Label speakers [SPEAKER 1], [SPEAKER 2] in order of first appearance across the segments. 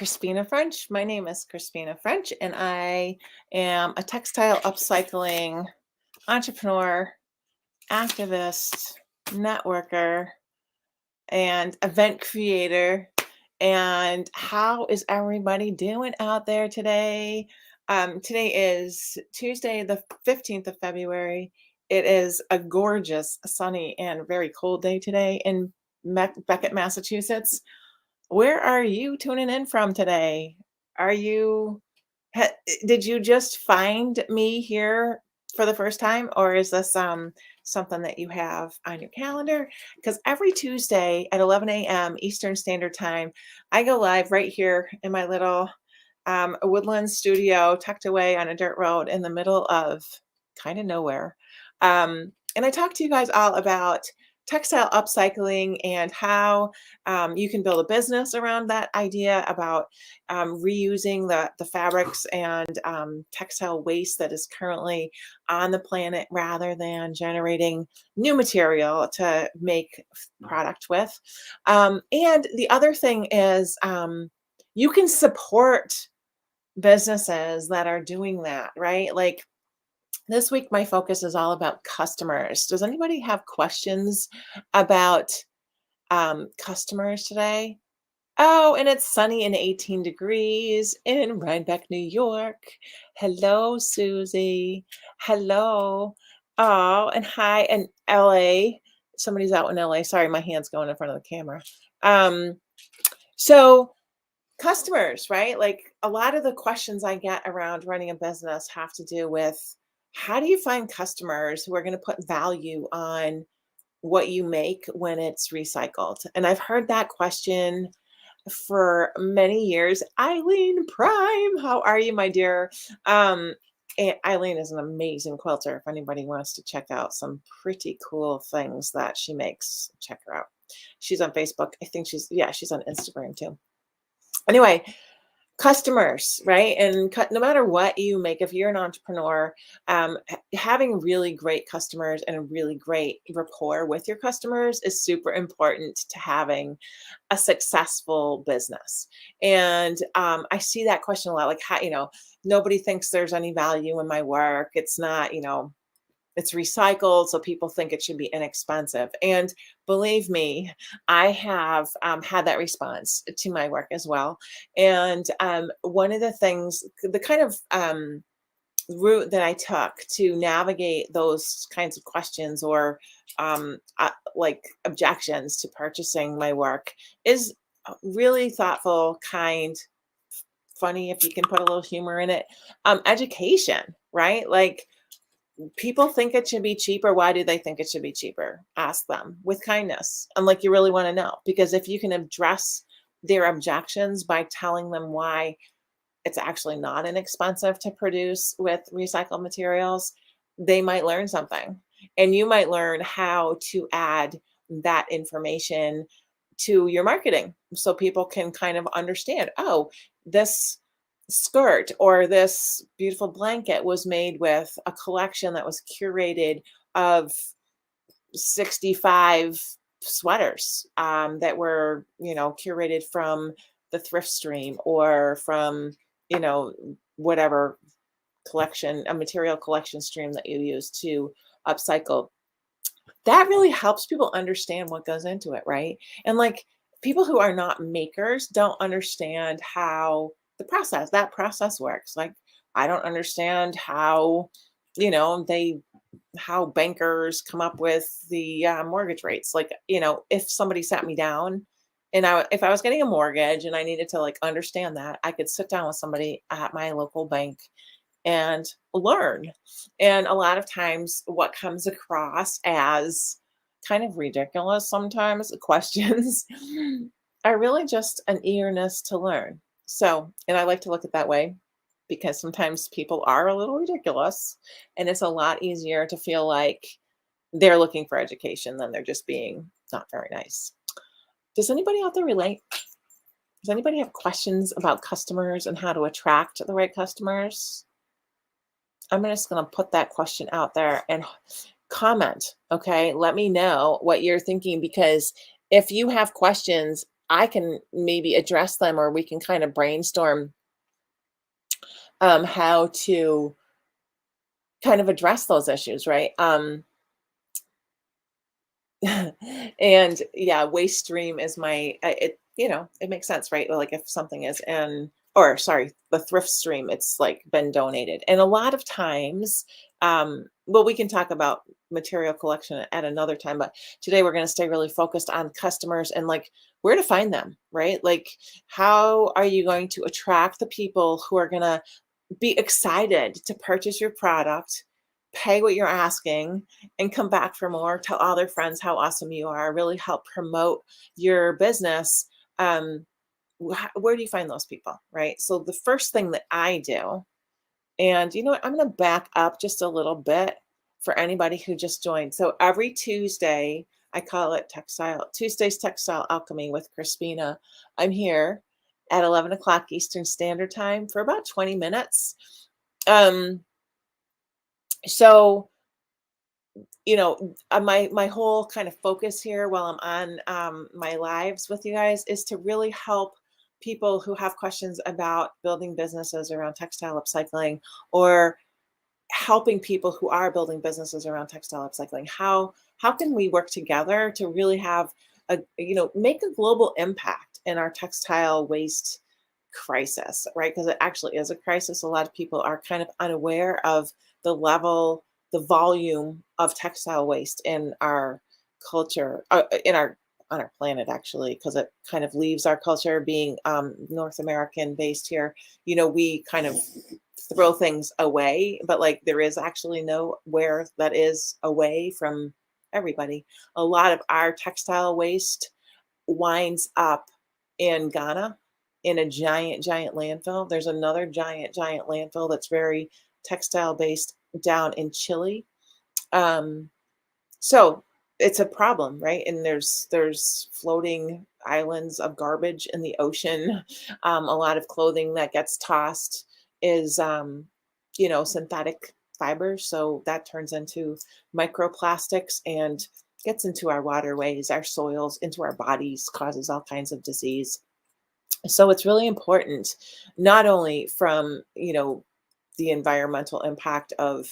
[SPEAKER 1] Crispina French. My name is Crispina French, and I am a textile upcycling entrepreneur, activist, networker, and event creator. And how is everybody doing out there today? Today is Tuesday, the 15th of February. It is a gorgeous, sunny, and very cold day today in Beckett, Massachusetts. Where are you tuning in from today? Are you did you just find me here for the first time, or is this something that you have on your calendar? Because every Tuesday at 11 a.m. Eastern Standard Time, I go live right here in my little woodland studio tucked away on a dirt road in the middle of kind of nowhere. And I talk to you guys all about textile upcycling and how you can build a business around that idea about reusing the fabrics and textile waste that is currently on the planet rather than generating new material to make product with. And the other thing is you can support businesses that are doing that, right? Like this week, my focus is all about customers. Does anybody have questions about customers today? Oh, and it's sunny and 18 degrees in Rhinebeck, New York. Hello, Susie. Hello. Oh, and hi in LA. Somebody's out in LA. Sorry, my hand's going in front of the camera. So customers, right? Like a lot of the questions I get around running a business have to do with how do you find customers who are going to put value on what you make when it's recycled? And I've heard that question for many years. Eileen Prime, how are you, my dear? And Eileen is an amazing quilter. If anybody wants to check out some pretty cool things that she makes, check her out. She's on Facebook. I think she's on Instagram too. Anyway, customers, right? And no matter what you make, if you're an entrepreneur, having really great customers and a really great rapport with your customers is super important to having a successful business. And I see that question a lot, like how, nobody thinks there's any value in my work. It's not, it's recycled, so people think it should be inexpensive. And believe me, I have had that response to my work as well. And one of the things, the kind of route that I took to navigate those kinds of questions or like objections to purchasing my work is really thoughtful, kind, funny, if you can put a little humor in it, education, right? Like, people think it should be cheaper. Why do they think it should be cheaper? Ask them with kindness. And like, you really want to know, because if you can address their objections by telling them why it's actually not inexpensive to produce with recycled materials, they might learn something. And you might learn how to add that information to your marketing so people can kind of understand, oh, this skirt or this beautiful blanket was made with a collection that was curated of 65 sweaters that were, curated from the thrift stream or from, whatever collection, a material collection stream that you use to upcycle. That really helps people understand what goes into it, right? And like, people who are not makers don't understand how that process works. Like, I don't understand how, how bankers come up with the mortgage rates. Like, if somebody sat me down and if I was getting a mortgage and I needed to like understand that, I could sit down with somebody at my local bank and learn. And a lot of times what comes across as kind of ridiculous sometimes questions are really just an eagerness to learn. So, and I like to look at that way because sometimes people are a little ridiculous and it's a lot easier to feel like they're looking for education than they're just being not very nice. Does anybody out there relate? Does anybody have questions about customers and how to attract the right customers? I'm just going to put that question out there and comment. Okay. Let me know what you're thinking, because if you have questions, I can maybe address them, or we can kind of brainstorm how to kind of address those issues, right? And yeah, waste stream is it, it makes sense, right? Like if something is in, or sorry, the thrift stream, it's like been donated. And a lot of times, well, we can talk about material collection at another time, but today we're going to stay really focused on customers and like where to find them, right? Like, how are you going to attract the people who are going to be excited to purchase your product, pay what you're asking, and come back for more, tell all their friends how awesome you are, really help promote your business. Where do you find those people, right? So the first thing that I do, and you know what, I'm going to back up just a little bit for anybody who just joined. So every Tuesday, I call it Textile Alchemy with Crispina. I'm here at 11 o'clock Eastern Standard Time for about 20 minutes. Um, so my whole kind of focus here while I'm on my lives with you guys is to really help people who have questions about building businesses around textile upcycling, or helping people who are building businesses around textile upcycling. How can we work together to really have make a global impact in our textile waste crisis, right? Because it actually is a crisis. A lot of people are kind of unaware of the level, the volume of textile waste in our culture, in our on our planet, actually, because it kind of leaves our culture being North American based here. We kind of throw things away, but like there is actually nowhere that is away from everybody. A lot of our textile waste winds up in Ghana in a giant, giant landfill. There's another giant, giant landfill that's very textile based down in Chile. Um, so it's a problem, right? And there's floating islands of garbage in the ocean. A lot of clothing that gets tossed is synthetic fibers. So that turns into microplastics and gets into our waterways, our soils, into our bodies, causes all kinds of disease. So it's really important, not only from, the environmental impact of,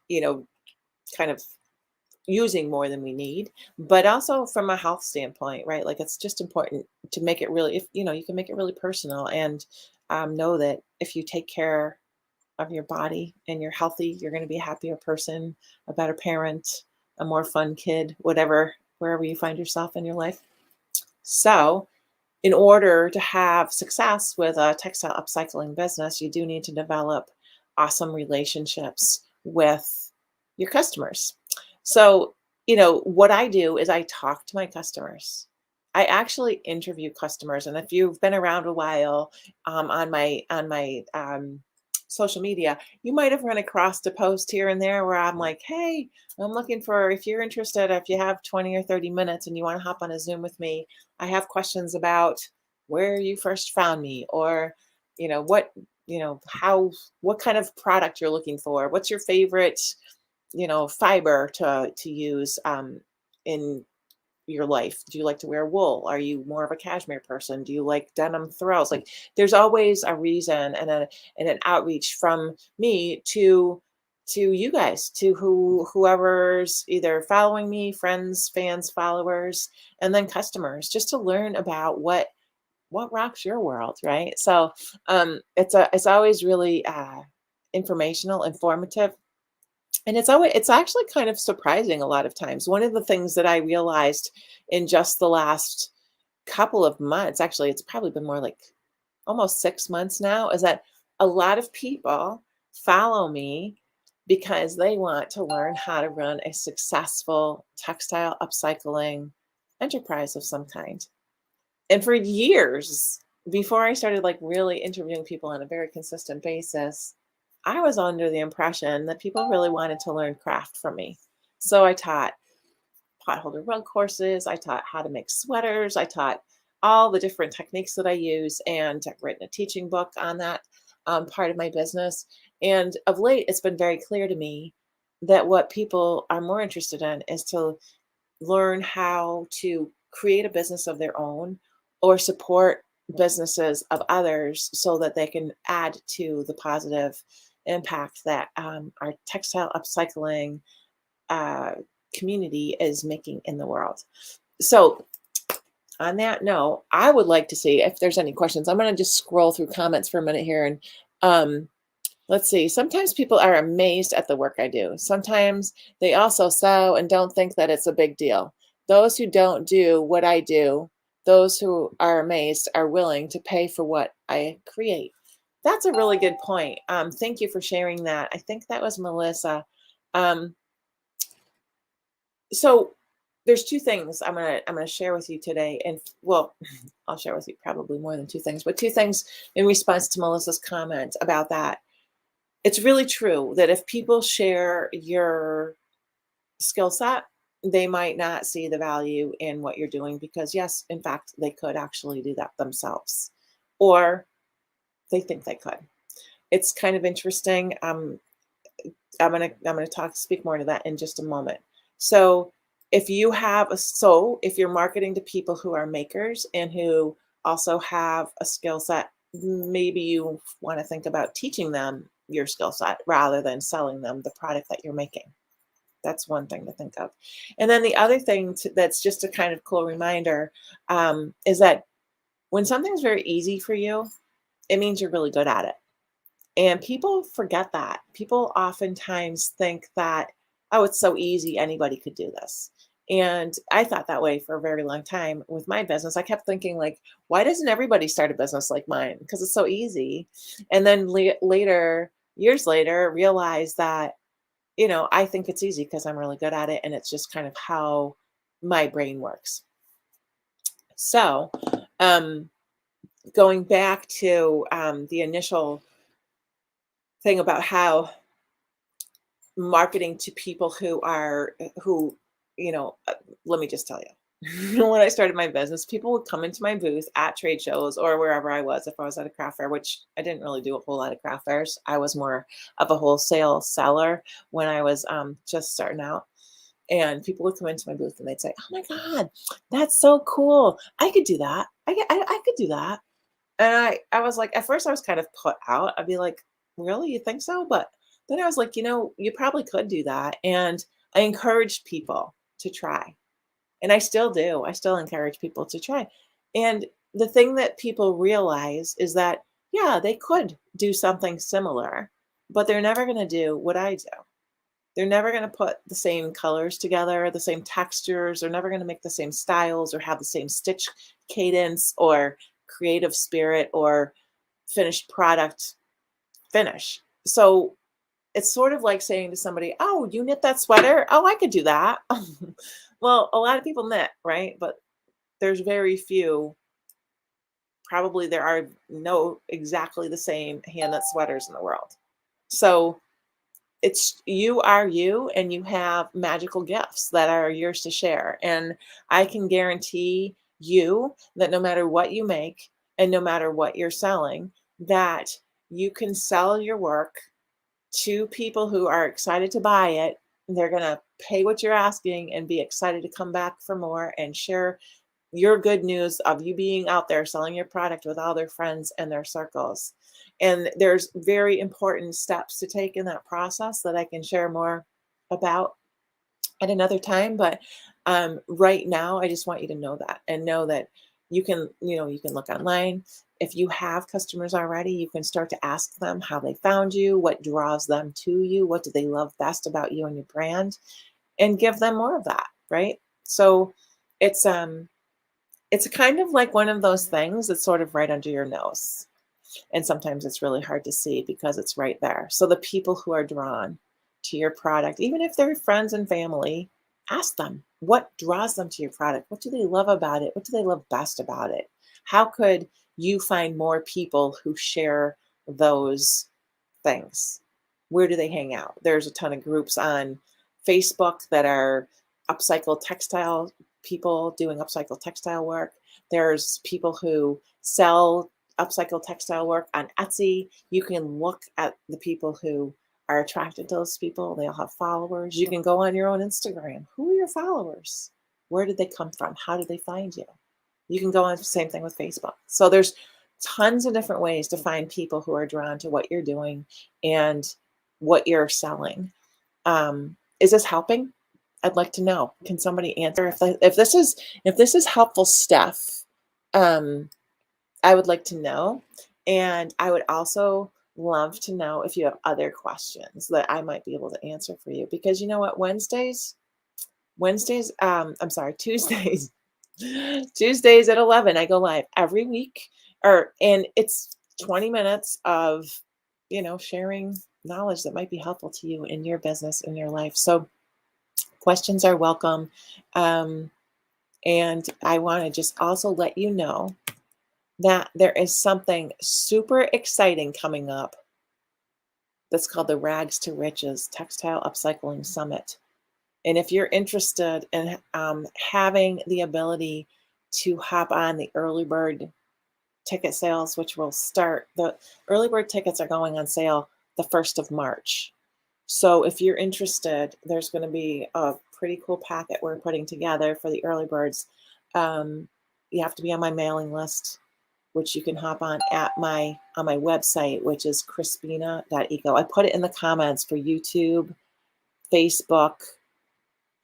[SPEAKER 1] you know, kind of using more than we need, but also from a health standpoint, right? Like it's just important to make it really, if you can make it really personal, and know that if you take care of your body and you're healthy, you're going to be a happier person, a better parent, a more fun kid, whatever, wherever you find yourself in your life. So, in order to have success with a textile upcycling business, you do need to develop awesome relationships with your customers. So, what I do is I talk to my customers. I actually interview customers, and if you've been around a while on my social media, you might have run across a post here and there where I'm like, "Hey, I'm looking for, if you're interested, if you have 20 or 30 minutes and you want to hop on a Zoom with me, I have questions about where you first found me, or what, how, what kind of product you're looking for, what's your favorite, fiber to use in your life. Do you like to wear wool? Are you more of a cashmere person? Do you like denim throws? Like there's always a reason and an outreach from me to you guys, to whoever's either following me, friends, fans, followers, and then customers, just to learn about what rocks your world, right? So it's always really informational, informative, and it's actually kind of surprising a lot of times. One of the things that I realized in just the last couple of months, actually, it's probably been more like almost 6 months now, is that a lot of people follow me because they want to learn how to run a successful textile upcycling enterprise of some kind. And for years, before I started like really interviewing people on a very consistent basis, I was under the impression that people really wanted to learn craft from me. So I taught potholder rug courses, I taught how to make sweaters, I taught all the different techniques that I use, and I've written a teaching book on that part of my business. And of late, it's been very clear to me that what people are more interested in is to learn how to create a business of their own, or support businesses of others so that they can add to the positive impact that our textile upcycling uh, community is making in the world. So, on that note, I would like to see if there's any questions. I'm going to just scroll through comments for a minute here. And let's see. Sometimes people are amazed at the work I do. Sometimes they also sew and don't think that it's a big deal. Those who don't do what I do, those who are amazed, are willing to pay for what I create. That's a really good point. Thank you for sharing that. I think that was Melissa. Um, so there's two things I'm gonna share with you today, and well, I'll share with you probably more than two things, but two things in response to Melissa's comment about that. It's really true that if people share your skill set, they might not see the value in what you're doing because, yes, in fact, they could actually do that themselves, or they think they could. It's kind of interesting. I'm gonna speak more to that in just a moment. So if you're marketing to people who are makers and who also have a skill set, maybe you want to think about teaching them your skill set rather than selling them the product that you're making. That's one thing to think of. And then the other thing that's just a kind of cool reminder is that when something's very easy for you, it means you're really good at it. And people forget that. People oftentimes think that, oh, it's so easy, anybody could do this. And I thought that way for a very long time with my business. I kept thinking, like, why doesn't everybody start a business like mine? Because it's so easy. And then later, years later, realize that, I think it's easy because I'm really good at it. And it's just kind of how my brain works. So, going back to the initial thing about how marketing to people let me just tell you. When I started my business, people would come into my booth at trade shows or wherever I was. If I was at a craft fair, which I didn't really do a whole lot of craft fairs, I was more of a wholesale seller when I was just starting out. And people would come into my booth and they'd say, "Oh my God, that's so cool! I could do that. I could do that." And I was like, at first I was kind of put out. I'd be like, "Really? You think so?" But then I was like, you probably could do that. And I encouraged people to try. And I still do. I still encourage people to try. And the thing that people realize is that, yeah, they could do something similar, but they're never going to do what I do. They're never going to put the same colors together, the same textures. They're never going to make the same styles or have the same stitch cadence or creative spirit or finished product finish. So it's sort of like saying to somebody, "Oh, you knit that sweater? Oh, I could do that." Well, a lot of people knit, right? But there's very few, probably there are no exactly the same hand knit sweaters in the world. So it's you are you and you have magical gifts that are yours to share. And I can guarantee you that no matter what you make and no matter what you're selling, that you can sell your work to people who are excited to buy it. They're going to pay what you're asking and be excited to come back for more and share your good news of you being out there selling your product with all their friends and their circles. And there's very important steps to take in that process that I can share more about at another time. But right now, I just want you to know that and know that you can look online. If you have customers already, you can start to ask them how they found you, what draws them to you, what do they love best about you and your brand, and give them more of that, right? So it's kind of like one of those things that's sort of right under your nose. And sometimes it's really hard to see because it's right there. So the people who are drawn to your product, even if they're friends and family, ask them what draws them to your product. What do they love about it? What do they love best about it? How could you find more people who share those things? Where do they hang out? There's a ton of groups on Facebook that are upcycled textile people doing upcycled textile work. There's people who sell upcycled textile work on Etsy. You can look at the people who are attracted to those people. They all have followers. You can go on your own Instagram. Who are your followers? Where did they come from? How did they find you? You can go on, same thing with Facebook. So there's tons of different ways to find people who are drawn to what you're doing and what you're selling. Is this helping? I'd like to know. Can somebody answer if this is helpful stuff? Um, I would like to know, and I would also love to know if you have other questions that I might be able to answer for you. Because you know what, I'm sorry, Tuesdays, Tuesdays at 11, I go live every week, and it's 20 minutes of sharing knowledge that might be helpful to you in your business, in your life. So questions are welcome. Um, and I want to just also let you know that there is something super exciting coming up that's called the Rags to Riches Textile Upcycling Summit. And if you're interested in having the ability to hop on the early bird ticket sales, which will start, the early bird tickets are going on sale the 1st of March. So if you're interested, there's going to be a pretty cool packet we're putting together for the early birds. You have to be on my mailing list, which you can hop on on my website, which is crispina.eco. I put it in the comments for YouTube, Facebook,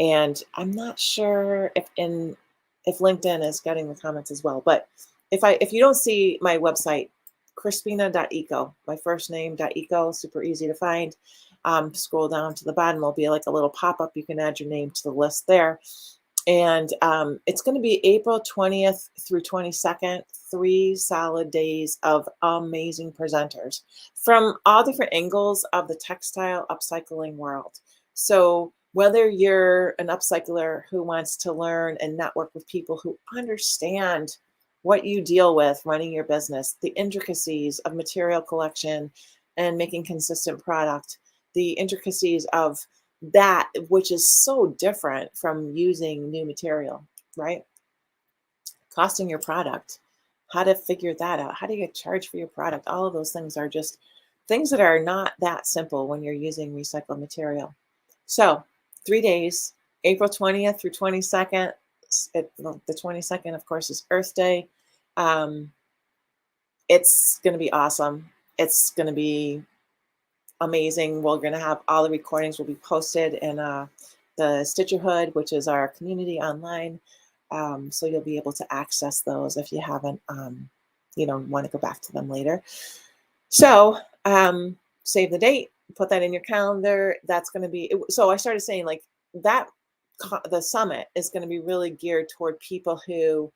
[SPEAKER 1] and I'm not sure if LinkedIn is getting the comments as well. But if you don't see my website, crispina.eco, my first name.eco, super easy to find. Scroll down to the bottom, there'll be like a little pop-up. You can add your name to the list there. And it's going to be April 20th through 22nd, 3 solid days of amazing presenters from all different angles of the textile upcycling world. So whether you're an upcycler who wants to learn and network with people who understand what you deal with running your business, the intricacies of material collection and making consistent product, the intricacies of that, which is so different from using new material, right? Costing your product, how to figure that out, how do you get charged for your product? All of those things are just things that are not that simple when you're using recycled material. So 3 days, April 20th through 22nd. The 22nd, of course, is Earth Day. It's going to be awesome. It's going to be amazing. We're going to have all the recordings will be posted in the Stitcherhood, which is our community online. So you'll be able to access those if you haven't, want to go back to them later. So save the date, put that in your calendar. That's going to be, so I started saying like that, the summit is going to be really geared toward people who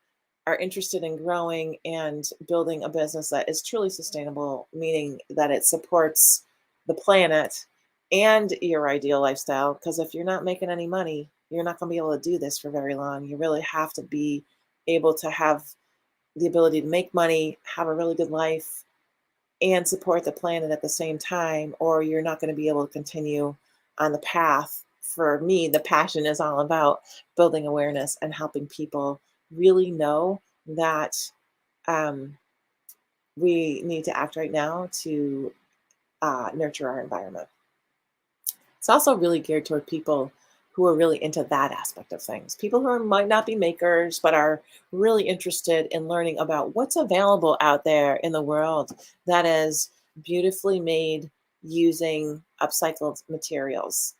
[SPEAKER 1] are interested in growing and building a business that is truly sustainable, meaning that it supports the planet and your ideal lifestyle. Because if you're not making any money, you're not going to be able to do this for very long. You really have to be able to have the ability to make money, have a really good life, and support the planet at the same time, or you're not going to be able to continue on the path. For me, the passion is all about building awareness and helping people really know that we need to act right now to nurture our environment. It's also really geared toward people who are really into that aspect of things. People who might not be makers, but are really interested in learning about what's available out there in the world that is beautifully made using upcycled materials.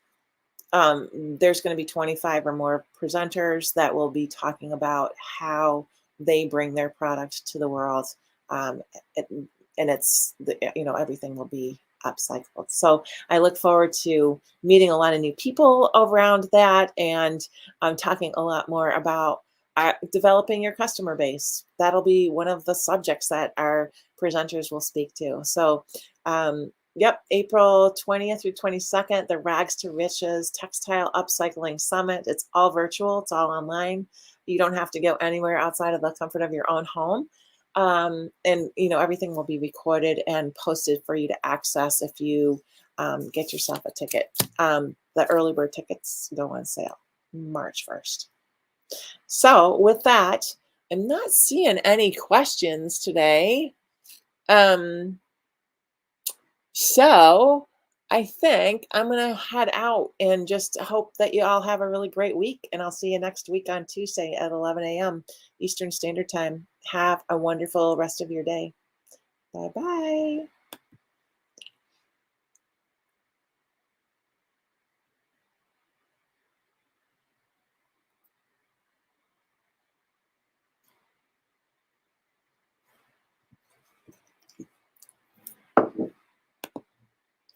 [SPEAKER 1] There's going to be 25 or more presenters that will be talking about how they bring their product to the world. And everything will be upcycled. So I look forward to meeting a lot of new people around that, and talking a lot more about developing your customer base. That'll be one of the subjects that our presenters will speak to. So yep, April 20th through 22nd, the Rags to Riches Textile Upcycling Summit. It's all virtual. It's all online. You don't have to go anywhere outside of the comfort of your own home. And everything will be recorded and posted for you to access if you get yourself a ticket. The early bird tickets go on sale March 1st. So with that, I'm not seeing any questions today. So I think I'm gonna head out and just hope that you all have a really great week, and I'll see you next week on Tuesday at 11 a.m. Eastern Standard Time. Have a wonderful rest of your day. Bye bye.